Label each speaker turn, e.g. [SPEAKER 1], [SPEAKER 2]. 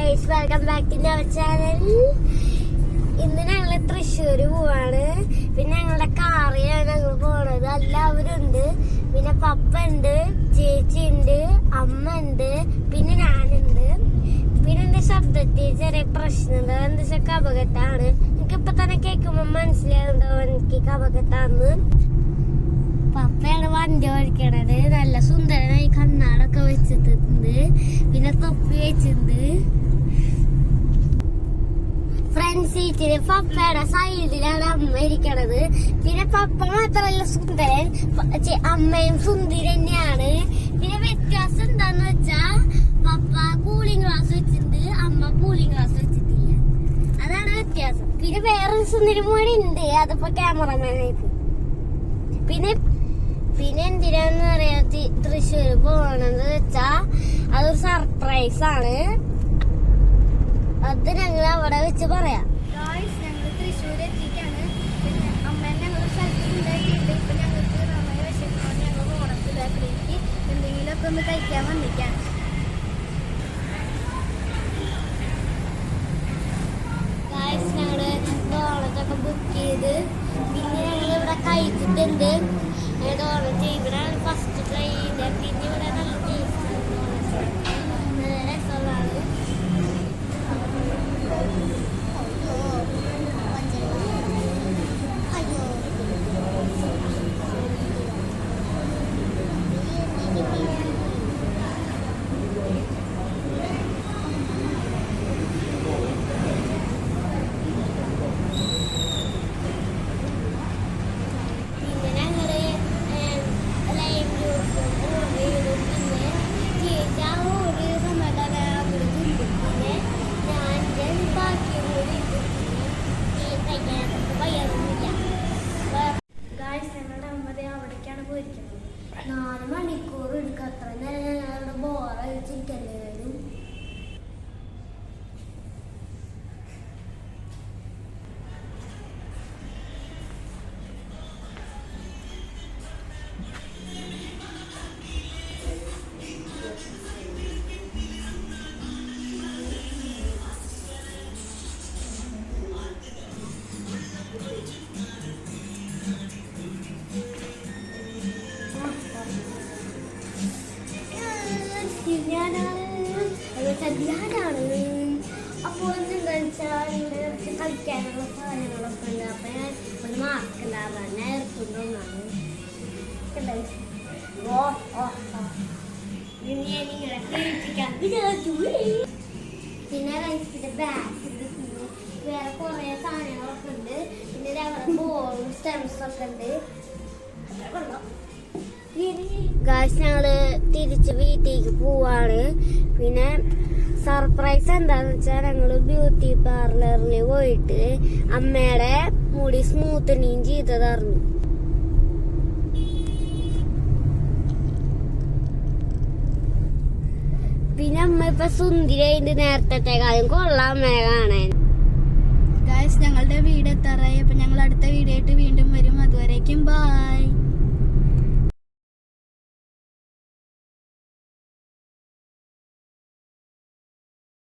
[SPEAKER 1] Guys, welcome back to our channel. ഇന്ന് ഞങ്ങൾ തൃശ്ശൂര് പോവാണ്. പിന്നെ ഞങ്ങളുടെ കാറിലാണ് ഞങ്ങൾ പോണത്. എല്ലാവരും ഉണ്ട്. പിന്നെ പപ്പ ഉണ്ട്, ചേച്ചി ഉണ്ട്, അമ്മ ഉണ്ട്, പിന്നെ ഞാനുണ്ട്. പിന്നെ എന്റെ ശബ്ദത്തിൽ ചെറിയ പ്രശ്നമുണ്ട്. എന്താ വെച്ചാൽ കപകെട്ടാണ്. എനിക്കിപ്പൊ തന്നെ കേൾക്കുമ്പോ മനസ്സിലാവുണ്ടോ എനിക്ക് കപകെട്ടാന്ന്. പപ്പയാണ് വണ്ടി ഓടിക്കണത്. നല്ല സുന്ദരനായി കണ്ണാടൊക്കെ വെച്ചിട്ടുണ്ട്. പിന്നെ തൊപ്പി വെച്ചിട്ടുണ്ട്. ഫ്രണ്ട് സീറ്റില് പപ്പയുടെ സൈഡിലാണ് അമ്മ ഇരിക്കണത്. പിന്നെ പപ്പ മാത്രല്ല സുന്ദരൻ, അമ്മയും സുന്ദരി തന്നെയാണ്. പിന്നെ വ്യത്യാസം എന്താന്ന് വെച്ചാ പപ്പ കൂളിംഗ് ഗ്ലാസ് വെച്ചിട്ടുണ്ട്, അമ്മ കൂളിംഗ് ഗ്ലാസ് വെച്ചിട്ടില്ല. അതാണ് വ്യത്യാസം. പിന്നെ വേറൊരു സുന്ദരി മോടി ഉണ്ട്, അതിപ്പോ ക്യാമറമാനായിട്ട്. പിന്നെ എന്തിനാന്ന് പറയാ തൃശ്ശൂര് പോകണെന്ന് വെച്ചാ അതൊരു സർപ്രൈസ് ആണ്. അത് ഞങ്ങൾ അവിടെ വെച്ച് പറയാം.
[SPEAKER 2] ഞങ്ങൾ തൃശ്ശൂർ എത്തിക്കാണ്. പിന്നെ അമ്മേനെ ഞങ്ങൾ സ്ഥലത്ത് ഉണ്ടാക്കിയിട്ട് ഇപ്പൊ ഞങ്ങൾക്ക് നന്നായി വിശക്കണം. ഞങ്ങൾ ഓണത്തിലേക്ക് എന്തെങ്കിലുമൊക്കെ ഒന്ന് കഴിക്കാൻ വന്നിക്കാൻ.
[SPEAKER 1] ഞങ്ങള് ഓണത്തൊക്കെ ബുക്ക് ചെയ്ത് പിന്നെ ഞങ്ങൾ ഇവിടെ കഴിച്ചിട്ടുണ്ട്. ഓണത്ത് ഇവിടെയാണ് ഫസ്റ്റ് ട്രൈ ചെയ്തത്. പിന്നെ ഇവിടെ നല്ല ടേസ്റ്റ് നല്ല രസമുള്ളതാണ്.
[SPEAKER 2] ഞങ്ങളുടെ അമ്മ അവിടേക്കാണ് പോയിരിക്കുന്നത്.
[SPEAKER 1] 4 മണിക്കൂർ എടുക്കും. അത്ര നേരം ഞങ്ങളുടെ ബോറടിച്ചിരിക്കല്ലേ വരും. ഞാനാണ്. അപ്പോൾ എന്താ വെച്ചാൽ ഇവിടെ കുറച്ച് കളിക്കാനുള്ള സാധനങ്ങളൊക്കെ ഉണ്ട്. അപ്പൊ ഞാൻ ഒരു മാസ്ക് ഉണ്ടാകാൻ നേരത്തുണ്ടോന്നാണ്. ഞാൻ നിങ്ങളെ കേൾപ്പിക്കാൻ വിചാരിച്ചു. പിന്നെ റൈസിന്റെ ബാഗ്, വേറെ കുറെ സാധനങ്ങളൊക്കെ ഉണ്ട്. പിന്നെ അവിടെ ബോളും സ്റ്റെംസ് ഒക്കെ ഉണ്ട്. ഗായ്സ്, ഞങ്ങള് തിരിച്ച് വീട്ടിലേക്ക് പോവാണ്. പിന്നെ സർപ്രൈസ് എന്താന്ന് വെച്ചാൽ ഞങ്ങള് ബ്യൂട്ടി പാർലറിൽ പോയിട്ട് അമ്മയുടെ മുടി സ്മൂത്തനിങ് ചെയ്തതായിരുന്നു. പിന്നെ അമ്മ ഇപ്പൊ സുന്ദരിയായിട്ട് നേരത്തെക്കാളും കൊള്ളാം അമ്മയെ കാണാൻ.
[SPEAKER 2] ഗായ്സ്, ഞങ്ങളുടെ വീട് എത്താറായി. അപ്പൊ ഞങ്ങൾ അടുത്ത വീഡിയോ ആയിട്ട് വീണ്ടും വരും. അതുവരേക്കും ബൈ.